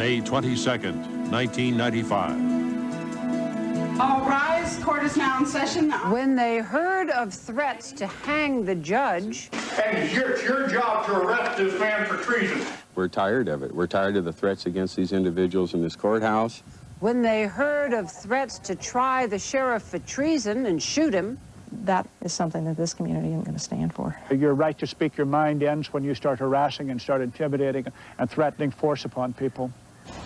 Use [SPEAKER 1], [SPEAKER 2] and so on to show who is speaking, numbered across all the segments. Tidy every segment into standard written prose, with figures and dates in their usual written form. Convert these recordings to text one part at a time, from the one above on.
[SPEAKER 1] May 22nd, 1995.
[SPEAKER 2] All rise. Court is now in session.
[SPEAKER 3] When they heard of threats to hang the judge...
[SPEAKER 4] And it's your job to arrest this man for treason.
[SPEAKER 5] We're tired of it. We're tired of the threats against these individuals in this courthouse.
[SPEAKER 3] When they heard of threats to try the sheriff for treason and shoot him...
[SPEAKER 6] That is something that this community isn't going to stand for.
[SPEAKER 7] Your right to speak your mind ends when you start harassing and start intimidating and threatening force upon people.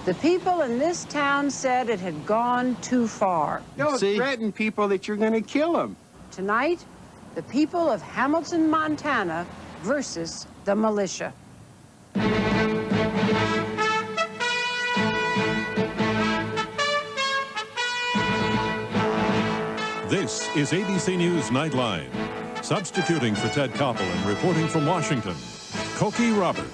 [SPEAKER 3] The people in this town said it had gone too far.
[SPEAKER 5] Don't threaten people that you're going to kill them.
[SPEAKER 3] Tonight, the people of Hamilton, Montana versus the militia.
[SPEAKER 1] This is ABC News Nightline. Substituting for Ted Koppel and reporting from Washington, Cokie Roberts.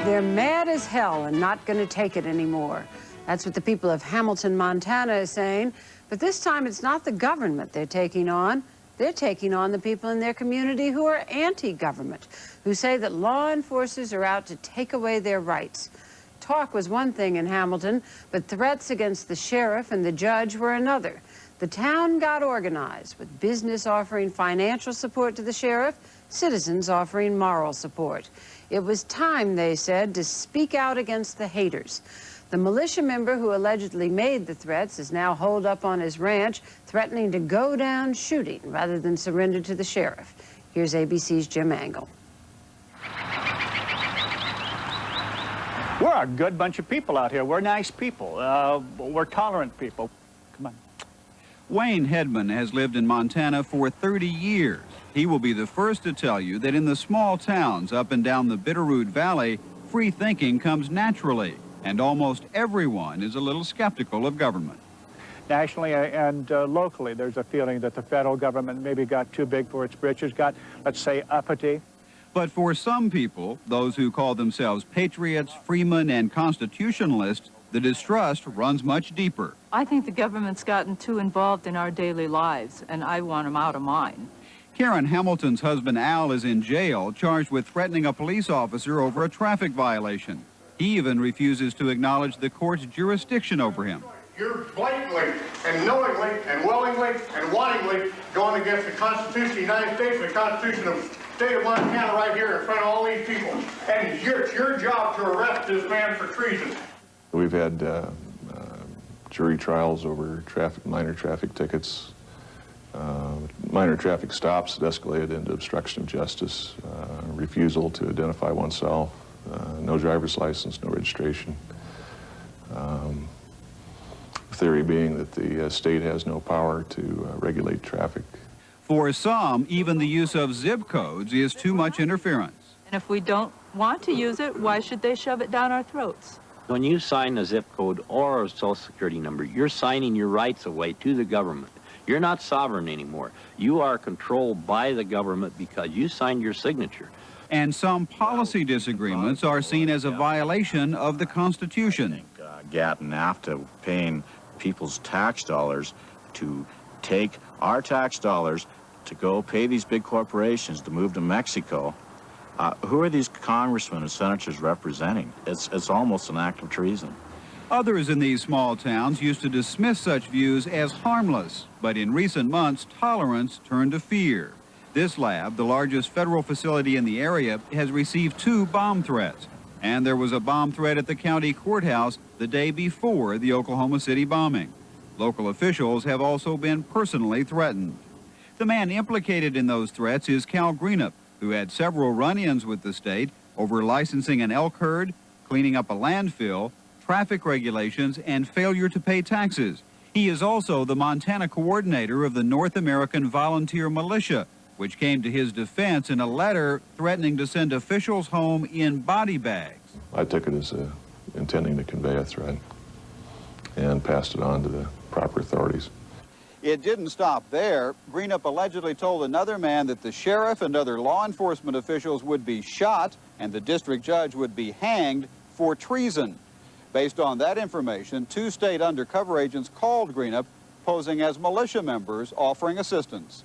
[SPEAKER 3] They're mad as hell and not going to take it anymore. That's what the people of Hamilton, Montana is saying. But this time it's not the government they're taking on. They're taking on the people in their community who are anti-government, who say that law enforcers are out to take away their rights. Talk was one thing in Hamilton, but threats against the sheriff and the judge were another. The town got organized, with business offering financial support to the sheriff, citizens offering moral support. It was time, they said, to speak out against the haters. The militia member who allegedly made the threats is now holed up on his ranch, threatening to go down shooting rather than surrender to the sheriff. Here's ABC's Jim Angle.
[SPEAKER 7] We're a good bunch of people out here. We're nice people. We're tolerant people. Come on.
[SPEAKER 8] Wayne Hedman has lived in Montana for 30 years. He will be the first to tell you that in the small towns up and down the Bitterroot Valley, free thinking comes naturally, and almost everyone is a little skeptical of government.
[SPEAKER 7] Nationally and locally, there's a feeling that the federal government maybe got too big for its britches, got, let's say, uppity.
[SPEAKER 8] But for some people, those who call themselves patriots, freemen, and constitutionalists, the distrust runs much deeper.
[SPEAKER 9] I think the government's gotten too involved in our daily lives, and I want them out of mine.
[SPEAKER 8] Karen Hamilton's husband Al is in jail, charged with threatening a police officer over a traffic violation. He even refuses to acknowledge the court's jurisdiction over him.
[SPEAKER 4] You're blatantly and knowingly and willingly and wantingly going against the Constitution of the United States and the Constitution of the state of Montana right here in front of all these people. And it's your job to arrest this man for treason.
[SPEAKER 10] We've had jury trials over minor traffic tickets, minor traffic stops that escalated into obstruction of justice, refusal to identify oneself, no driver's license, no registration. The theory being that the state has no power to regulate traffic.
[SPEAKER 8] For some, even the use of zip codes is too much interference.
[SPEAKER 9] And if we don't want to use it, why should they shove it down our throats?
[SPEAKER 11] When you sign a zip code or a social security number, you're signing your rights away to the government. You're not sovereign anymore. You are controlled by the government because you signed your signature.
[SPEAKER 8] And some policy disagreements are seen as a violation of the Constitution.
[SPEAKER 12] GATT and NAFTA paying people's tax dollars to take our tax dollars to go pay these big corporations to move to Mexico. Who are these congressmen and senators representing? It's almost an act of treason.
[SPEAKER 8] Others in these small towns used to dismiss such views as harmless, but in recent months, tolerance turned to fear. This lab, the largest federal facility in the area, has received 2 bomb threats, and there was a bomb threat at the county courthouse the day before the Oklahoma City bombing. Local officials have also been personally threatened. The man implicated in those threats is Cal Greenup, who had several run-ins with the state over licensing an elk herd, cleaning up a landfill, traffic regulations, and failure to pay taxes. He is also the Montana coordinator of the North American Volunteer Militia, which came to his defense in a letter threatening to send officials home in body bags.
[SPEAKER 10] I took it as intending to convey a threat and passed it on to the proper authorities.
[SPEAKER 8] It didn't stop there. Greenup allegedly told another man that the sheriff and other law enforcement officials would be shot and the district judge would be hanged for treason. Based on that information, 2 state undercover agents called Greenup, posing as militia members offering assistance.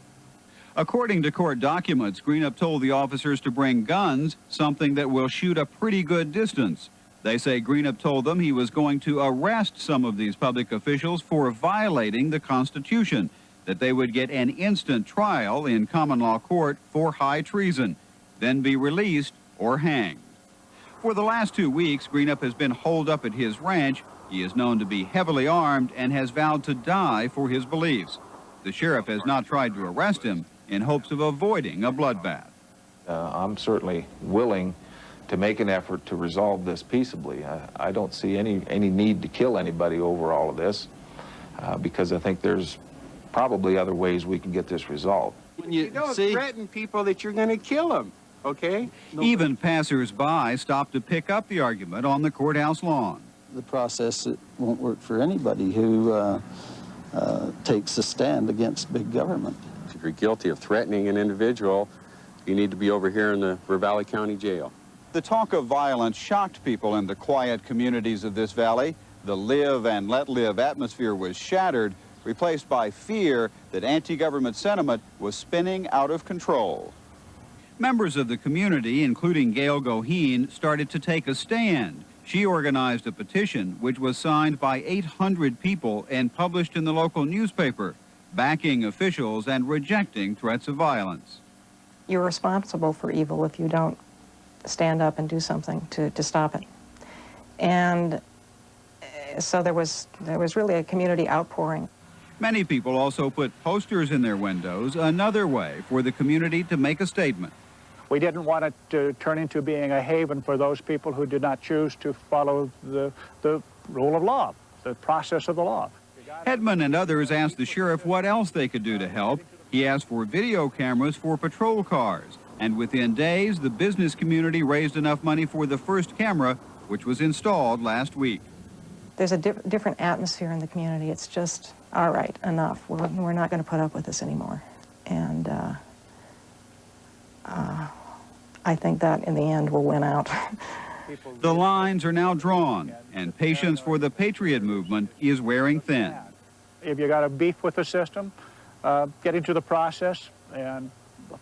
[SPEAKER 8] According to court documents, Greenup told the officers to bring guns, something that will shoot a pretty good distance. They say Greenup told them he was going to arrest some of these public officials for violating the Constitution, that they would get an instant trial in common law court for high treason, then be released or hanged. For the last 2 weeks, Greenup has been holed up at his ranch. He is known to be heavily armed and has vowed to die for his beliefs. The sheriff has not tried to arrest him in hopes of avoiding a bloodbath.
[SPEAKER 10] I'm certainly willing to make an effort to resolve this peaceably. I don't see any need to kill anybody over all of this because I think there's probably other ways we can get this resolved.
[SPEAKER 5] When you don't threaten people that you're going to kill them, okay?
[SPEAKER 8] Even passers-by stopped to pick up the argument on the courthouse lawn.
[SPEAKER 13] The process won't work for anybody who takes a stand against big government.
[SPEAKER 5] If you're guilty of threatening an individual, you need to be over here in the Ravalli County Jail.
[SPEAKER 8] The talk of violence shocked people in the quiet communities of this valley. The live and let live atmosphere was shattered, replaced by fear that anti-government sentiment was spinning out of control. Members of the community, including Gail Goheen, started to take a stand. She organized a petition which was signed by 800 people and published in the local newspaper, backing officials and rejecting threats of violence.
[SPEAKER 6] You're responsible for evil if you don't stand up and do something to stop it. And so there was really a community outpouring.
[SPEAKER 8] Many people also put posters in their windows, another way for the community to make a statement.
[SPEAKER 7] We didn't want it to turn into being a haven for those people who did not choose to follow the rule of law, the process of the law.
[SPEAKER 8] Hedman and others asked the sheriff what else they could do to help. He asked for video cameras for patrol cars, and within days, the business community raised enough money for the first camera, which was installed last week.
[SPEAKER 6] There's a different atmosphere in the community. It's just, all right, enough. We're not going to put up with this anymore. And I think that, in the end, will win out.
[SPEAKER 8] The lines are now drawn, and patience for the Patriot movement is wearing thin.
[SPEAKER 7] If you got a beef with the system, get into the process and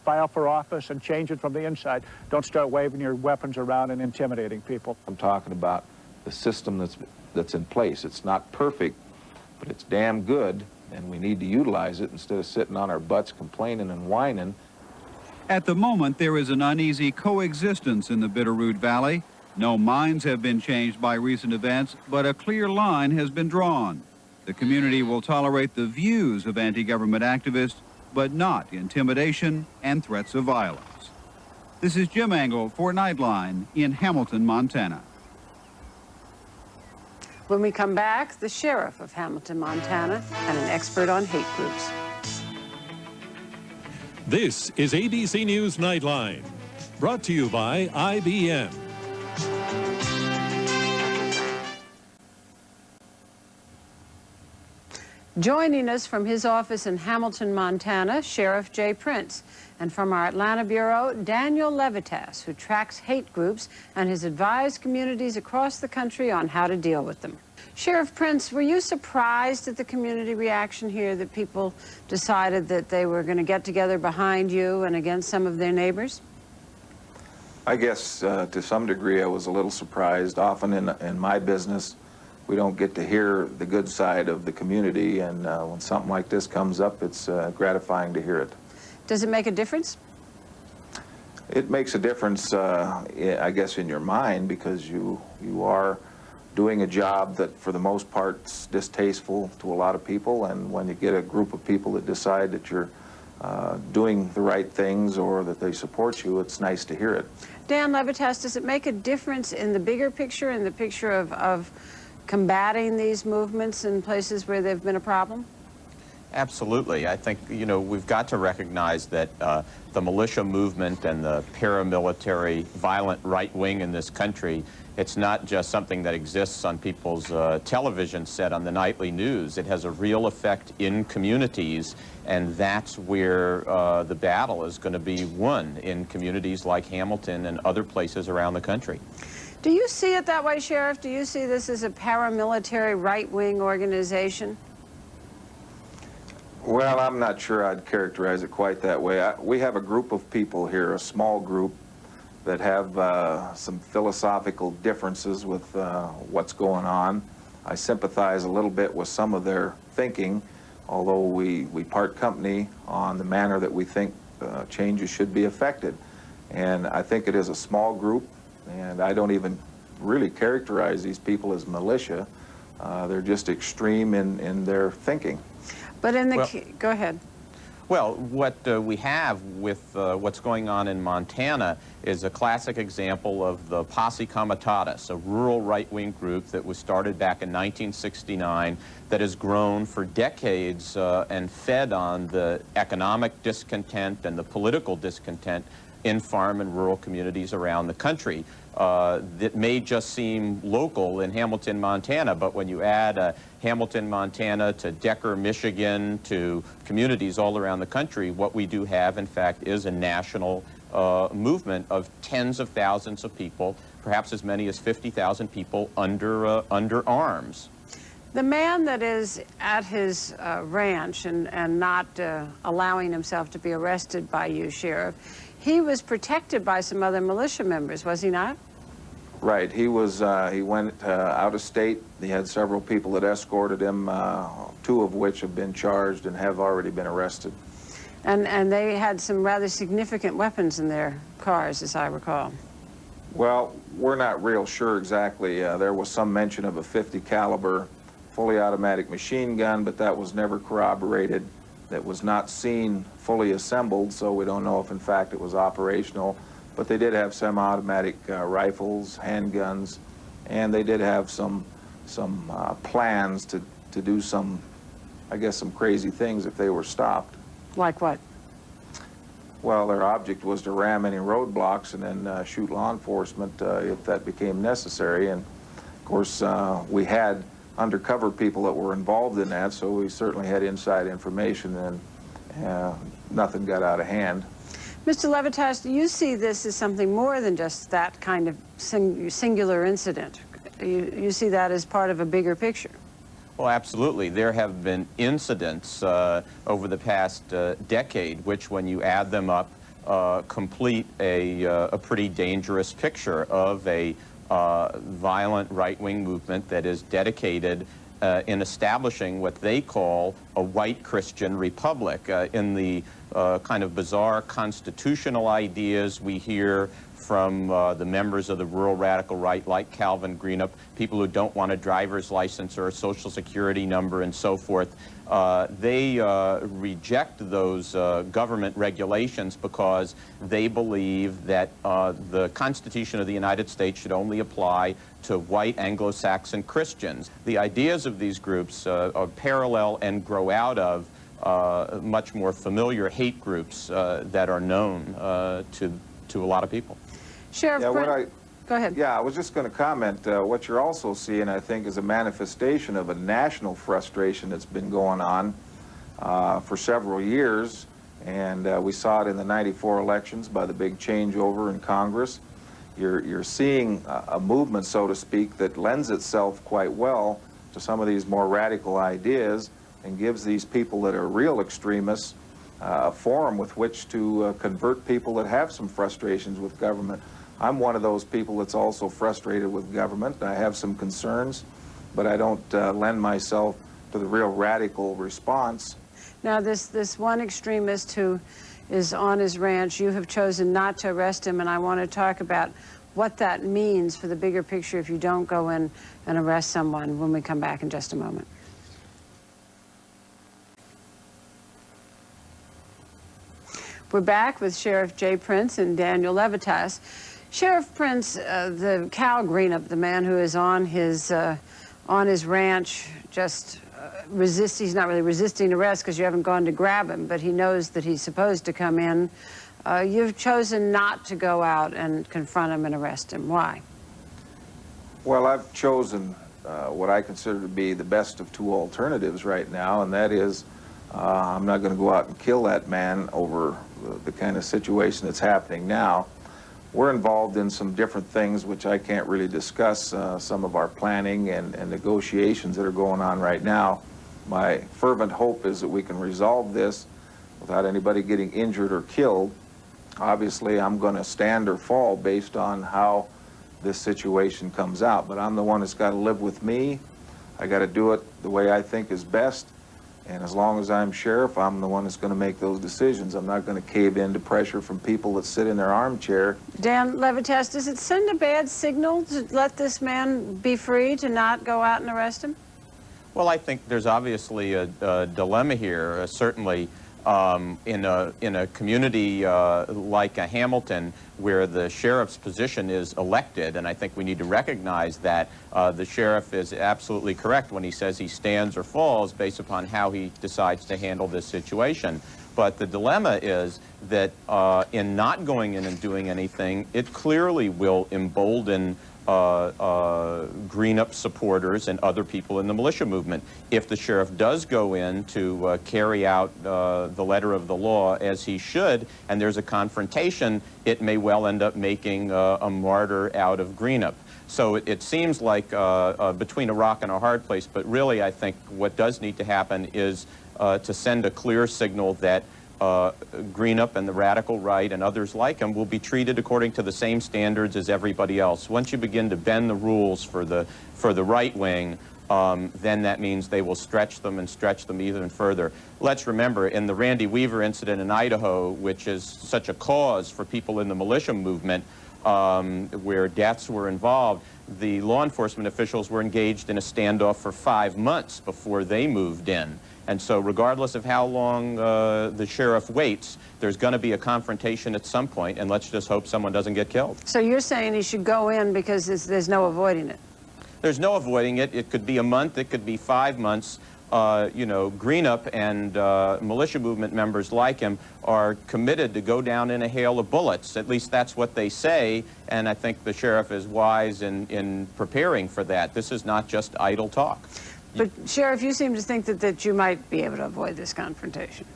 [SPEAKER 7] file for office and change it from the inside. Don't start waving your weapons around and intimidating people.
[SPEAKER 10] I'm talking about the system that's in place. It's not perfect, but it's damn good, and we need to utilize it instead of sitting on our butts complaining and whining.
[SPEAKER 8] At the moment, there is an uneasy coexistence in the Bitterroot Valley. No minds have been changed by recent events, but a clear line has been drawn. The community will tolerate the views of anti-government activists, but not intimidation and threats of violence. This is Jim Angle for Nightline in Hamilton, Montana.
[SPEAKER 3] When we come back, the sheriff of Hamilton, Montana, and an expert on hate groups.
[SPEAKER 1] This is ABC News Nightline, brought to you by IBM.
[SPEAKER 3] Joining us from his office in Hamilton, Montana, Sheriff Jay Prince, and from our Atlanta Bureau, Daniel Levitas, who tracks hate groups and has advised communities across the country on how to deal with them. Sheriff Prince, were you surprised at the community reaction here, that people decided that they were going to get together behind you and against some of their neighbors?
[SPEAKER 10] I guess to some degree I was a little surprised. Often in my business, we don't get to hear the good side of the community, and when something like this comes up, it's gratifying to hear it.
[SPEAKER 3] Does it make a difference?
[SPEAKER 10] It makes a difference, I guess, in your mind, because you are doing a job that for the most part is distasteful to a lot of people, and when you get a group of people that decide that you're doing the right things or that they support you, it's nice to hear it.
[SPEAKER 3] Dan Levitas, does it make a difference in the bigger picture, in the picture of combating these movements in places where they've been a problem?
[SPEAKER 14] Absolutely. I think, you know, we've got to recognize that the militia movement and the paramilitary violent right wing in this country, it's not just something that exists on people's television set on the nightly news. It has a real effect in communities, and that's where the battle is going to be won, in communities like Hamilton and other places around the country.
[SPEAKER 3] Do you see it that way, Sheriff? Do you see this as a paramilitary right-wing organization?
[SPEAKER 10] Well, I'm not sure I'd characterize it quite that way. We have a group of people here, a small group,
[SPEAKER 15] that have some philosophical differences with what's going on. I sympathize a little bit with some of their thinking, although we part company on the manner that we think changes should be affected. And I think it is a small group, and I don't even really characterize these people as militia. They're just extreme in their thinking.
[SPEAKER 3] But in the go ahead.
[SPEAKER 14] Well, what we have with what's going on in Montana is a classic example of the Posse Comitatus, a rural right-wing group that was started back in 1969 that has grown for decades and fed on the economic discontent and the political discontent in farm and rural communities around the country. That may just seem local in Hamilton, Montana, but when you add Hamilton, Montana to Decker, Michigan, to communities all around the country, what we do have, in fact, is a national movement of tens of thousands of people, perhaps as many as 50,000 people under arms.
[SPEAKER 3] The man that is at his ranch and not allowing himself to be arrested by you, Sheriff, he was protected by some other militia members, was he not?
[SPEAKER 15] Right. He was. He went out of state. He had several people that escorted him, two of which have been charged and have already been arrested.
[SPEAKER 3] And they had some rather significant weapons in their cars, as I recall.
[SPEAKER 15] Well, we're not real sure exactly. There was some mention of a .50 caliber fully automatic machine gun, but that was never corroborated. That was not seen fully assembled, so we don't know if in fact it was operational. But they did have semi-automatic rifles, handguns, and they did have some plans to do some, I guess, some crazy things if they were stopped.
[SPEAKER 3] Like what?
[SPEAKER 15] Well, their object was to ram any roadblocks and then shoot law enforcement if that became necessary. And of course, we had undercover people that were involved in that, so we certainly had inside information, and nothing got out of hand.
[SPEAKER 3] Mr. Levitas, do you see this as something more than just that kind of singular incident? You see that as part of a bigger picture?
[SPEAKER 14] Well, absolutely. There have been incidents over the past decade which, when you add them up, complete a pretty dangerous picture of a violent right-wing movement that is dedicated in establishing what they call a white Christian republic. In the kind of bizarre constitutional ideas we hear from the members of the rural radical right, like Calvin Greenup, people who don't want a driver's license or a social security number and so forth, they reject those government regulations because they believe that the Constitution of the United States should only apply to white Anglo-Saxon Christians. The ideas of these groups are parallel and grow out of much more familiar hate groups that are known to a lot of people.
[SPEAKER 3] Sheriff, go ahead.
[SPEAKER 15] Yeah, I was just going to comment. What you're also seeing, I think, is a manifestation of a national frustration that's been going on for several years. And we saw it in the '94 elections by the big changeover in Congress. You're seeing a movement, so to speak, that lends itself quite well to some of these more radical ideas and gives these people that are real extremists a forum with which to convert people that have some frustrations with government. I'm one of those people that's also frustrated with government. I have some concerns, but I don't lend myself to the real radical response.
[SPEAKER 3] Now, this one extremist who is on his ranch, you have chosen not to arrest him, and I want to talk about what that means for the bigger picture if you don't go in and arrest someone when we come back in just a moment. We're back with Sheriff Jay Prince and Daniel Levitas. Sheriff Prince, the Cal Greenup, the man who is on his ranch, just he's not really resisting arrest because you haven't gone to grab him, but he knows that he's supposed to come in. You've chosen not to go out and confront him and arrest him. Why?
[SPEAKER 15] Well, I've chosen what I consider to be the best of two alternatives right now, and that is I'm not going to go out and kill that man over the kind of situation that's happening now. We're involved in some different things which I can't really discuss, some of our planning and negotiations that are going on right now. My fervent hope is that we can resolve this without anybody getting injured or killed. Obviously, I'm going to stand or fall based on how this situation comes out, but I'm the one that's got to live with me. I got to do it the way I think is best, and as long as I'm sheriff, I'm the one that's going to make those decisions. I'm not going to cave in to pressure from people that sit in their armchair.
[SPEAKER 3] Dan Levitas, does it send a bad signal to let this man be free, to not go out and arrest him?
[SPEAKER 14] Well, I think there's obviously a dilemma here. Certainly, in a community like Hamilton, where the sheriff's position is elected, and I think we need to recognize that the sheriff is absolutely correct when he says he stands or falls based upon how he decides to handle this situation. But the dilemma is that in not going in and doing anything, it clearly will embolden green-up supporters and other people in the militia movement. If the sheriff does go in to carry out the letter of the law as he should, and there's a confrontation, it may well end up making a martyr out of green-up. So it seems like between a rock and a hard place, but really I think what does need to happen is to send a clear signal that Greenup and the radical right and others like him will be treated according to the same standards as everybody else. Once you begin to bend the rules for the right wing, then that means they will stretch them even further. Let's remember, in the Randy Weaver incident in Idaho, which is such a cause for people in the militia movement, where deaths were involved, the law enforcement officials were engaged in a standoff for 5 months before they moved in. And so regardless of how long the sheriff waits, there's going to be a confrontation at some point, and let's just hope someone doesn't get killed.
[SPEAKER 3] So you're saying he should go in because there's no avoiding it?
[SPEAKER 14] There's no avoiding it. It could be a month, it could be 5 months. You know, Greenup and militia movement members like him are committed to go down in a hail of bullets. At least that's what they say, and I think the sheriff is wise in preparing for that. This is not just idle talk.
[SPEAKER 3] But, Sheriff, you seem to think that you might be able to avoid this confrontation.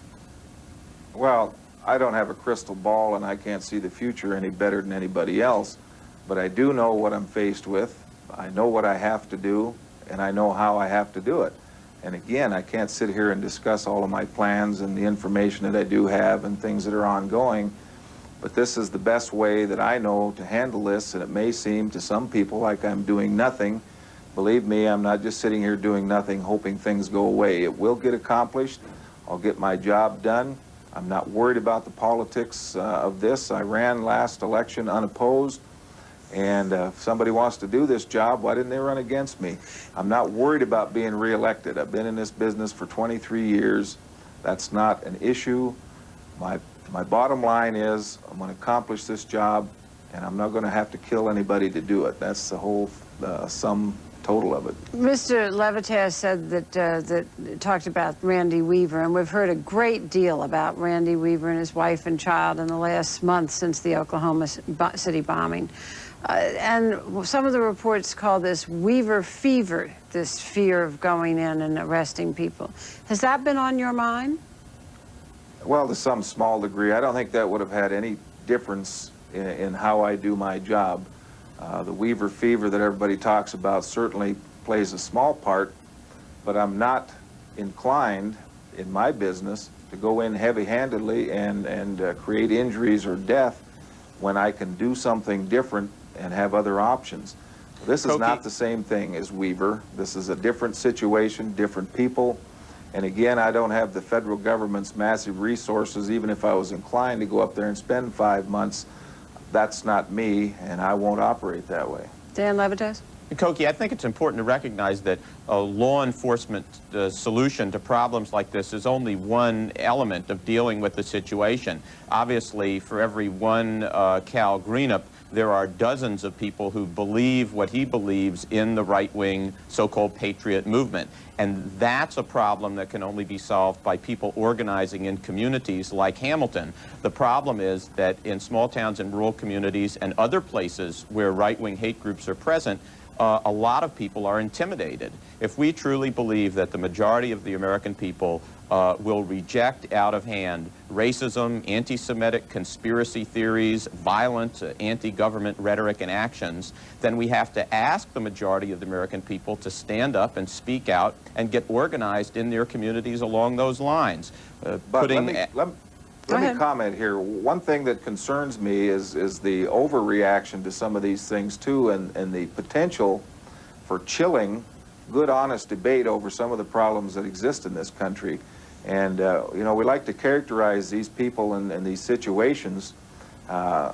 [SPEAKER 15] Well, I don't have a crystal ball, and I can't see the future any better than anybody else, but I do know what I'm faced with. I know what I have to do, and I know how I have to do it. And again, I can't sit here and discuss all of my plans and the information that I do have and things that are ongoing, but this is the best way that I know to handle this, and it may seem to some people like I'm doing nothing. Believe me, I'm not just sitting here doing nothing, hoping things go away. It will get accomplished. I'll get my job done. I'm not worried about the politics of this. I ran last election unopposed, and if somebody wants to do this job, why didn't they run against me? I'm not worried about being reelected. I've been in this business for 23 years. That's not an issue. My bottom line is I'm going to accomplish this job, and I'm not going to have to kill anybody to do it. That's the whole sum total of it.
[SPEAKER 3] Mr. Levitas said that talked about Randy Weaver, and we've heard a great deal about Randy Weaver and his wife and child in the last month since the Oklahoma City bombing. And some of the reports call this Weaver fever, this fear of going in and arresting people. Has that been on your mind?
[SPEAKER 15] Well, to some small degree. I don't think that would have had any difference in how I do my job. The Weaver fever that everybody talks about certainly plays a small part, but I'm not inclined in my business to go in heavy-handedly and create injuries or death when I can do something different and have other options. This is not the same thing as Weaver. This is a different situation, different people. And again, I don't have the federal government's massive resources. Even if I was inclined to go up there and spend 5 months, that's not me, and I won't operate that way.
[SPEAKER 3] Dan Levitas?
[SPEAKER 14] Koki, I think it's important to recognize that a law enforcement solution to problems like this is only one element of dealing with the situation. Obviously, for every one Cal Greenup, there are dozens of people who believe what he believes in the right-wing so-called patriot movement. And that's a problem that can only be solved by people organizing in communities like Hamilton. The problem is that in small towns and rural communities and other places where right-wing hate groups are present, a lot of people are intimidated. If we truly believe that the majority of the American people will reject out of hand racism, anti-Semitic conspiracy theories, violent anti-government rhetoric and actions, then we have to ask the majority of the American people to stand up and speak out and get organized in their communities along those lines.
[SPEAKER 15] Let me comment here. One thing that concerns me is the overreaction to some of these things too, and the potential for chilling good, honest debate over some of the problems that exist in this country. And, you know, we like to characterize these people and these situations to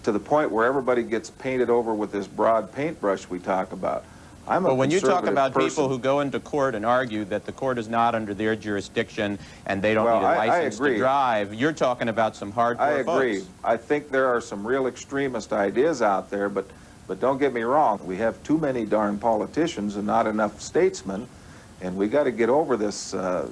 [SPEAKER 15] the point where everybody gets painted over with this broad paintbrush we talk about.
[SPEAKER 14] But when you talk about people who go into court and argue that the court is not under their jurisdiction and they don't need a license to drive, you're talking about some hardcore folks.
[SPEAKER 15] I agree. I think there are some real extremist ideas out there, but don't get me wrong. We have too many darn politicians and not enough statesmen, and we got to get over this, I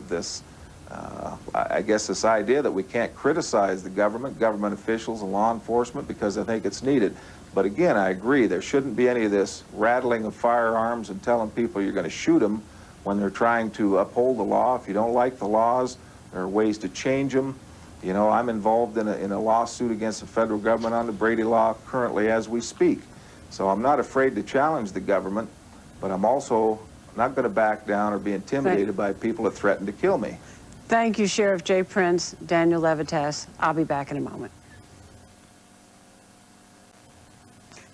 [SPEAKER 15] guess, this idea that we can't criticize the government officials and law enforcement, because I think it's needed. But again, I agree, there shouldn't be any of this rattling of firearms and telling people you're going to shoot them when they're trying to uphold the law. If you don't like the laws, there are ways to change them. You know, I'm involved in a lawsuit against the federal government on the Brady Law currently as we speak. So I'm not afraid to challenge the government, but I'm also not going to back down or be intimidated by people that threaten to kill me.
[SPEAKER 3] Thank you, Sheriff Jay Prince, Daniel Levitas. I'll be back in a moment.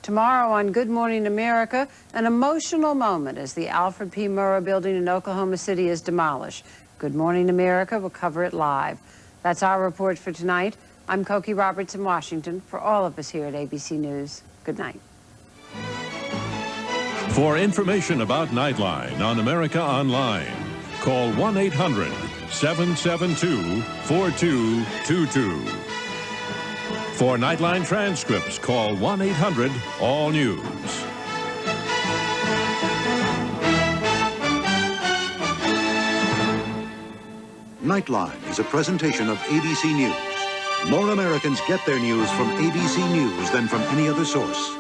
[SPEAKER 3] Tomorrow on Good Morning America, an emotional moment as the Alfred P. Murrah building in Oklahoma City is demolished. Good Morning America will cover it live. That's our report for tonight. I'm Cokie Roberts in Washington. For all of us here at ABC News, good night.
[SPEAKER 1] For information about Nightline on America Online, call 1-800-772-4222. For Nightline transcripts, call 1-800-ALL-NEWS.
[SPEAKER 16] Nightline is a presentation of ABC News. More Americans get their news from ABC News than from any other source.